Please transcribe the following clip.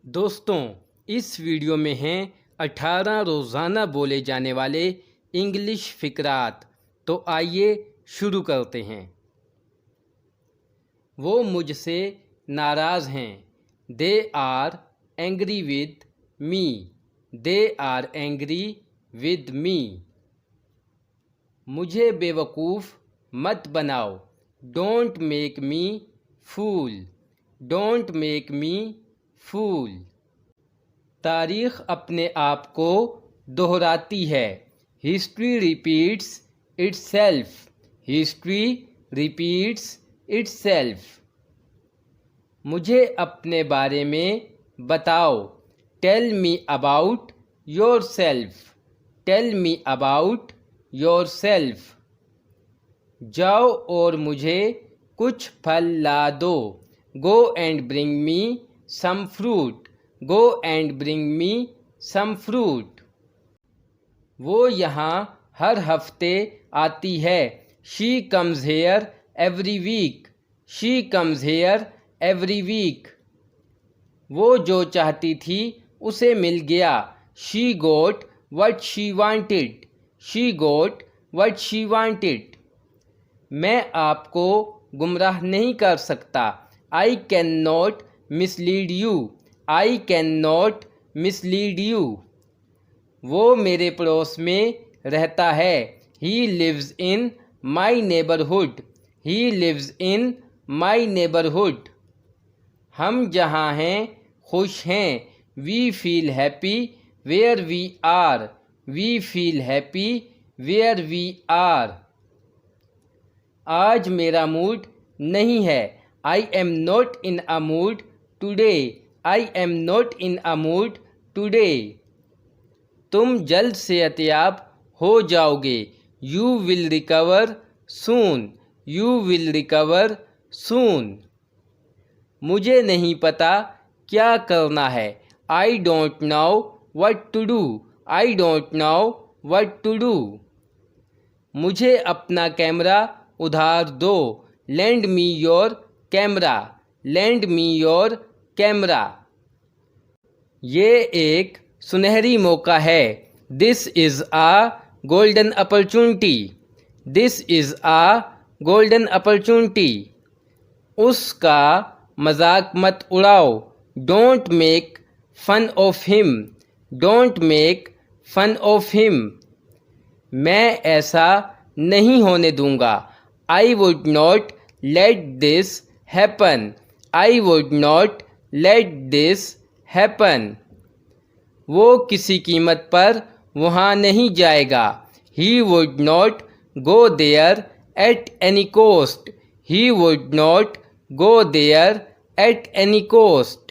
दोस्तों, इस वीडियो में हैं 18 रोज़ाना बोले जाने वाले इंग्लिश फ़िक़रात। तो आइए शुरू करते हैं। वो मुझसे नाराज़ हैं। They are angry with me. They are angry with me. मुझे बेवकूफ़ मत बनाओ। Don't make me fool. Don't make me fool. तारीख़ अपने आप को दोहराती है। History repeats itself. History repeats itself. मुझे अपने बारे में बताओ। Tell me about yourself. Tell me about yourself. जाओ और मुझे कुछ फल ला दो। Go and bring me some fruit. Go and bring me some fruit. वो यहाँ हर हफ्ते आती है। She comes here every week. She comes here every week. वो जो चाहती थी उसे मिल गया। She got what she wanted. She got what she wanted. मैं आपको गुमराह नहीं कर सकता। I can not mislead you. I can not mislead you. वो मेरे पड़ोस में रहता है। He lives in my neighbourhood. He lives in my neighbourhood. हम जहाँ हैं खुश हैं। We feel happy where we are. We feel happy where we are. आज मेरा मूड नहीं है। I am not in a mood today. I am not in a mood today. तुम जल्द सेहतयाब हो जाओगे। You will recover soon. You will recover soon. मुझे नहीं पता क्या करना है। I don't know what to do. I don't know what to do. मुझे अपना कैमरा उधार दो। Lend me your camera. Lend me your camera. ये एक सुनहरी मौका है। This is a golden opportunity. This is a golden opportunity. उसका मजाक मत उड़ाओ। Don't make fun of him. Don't make fun of him. मैं ऐसा नहीं होने दूंगा। I would not let this happen. I would not let this happen. वो किसी कीमत पर वहाँ नहीं जाएगा। He would not go there at any cost. He would not go there at any cost.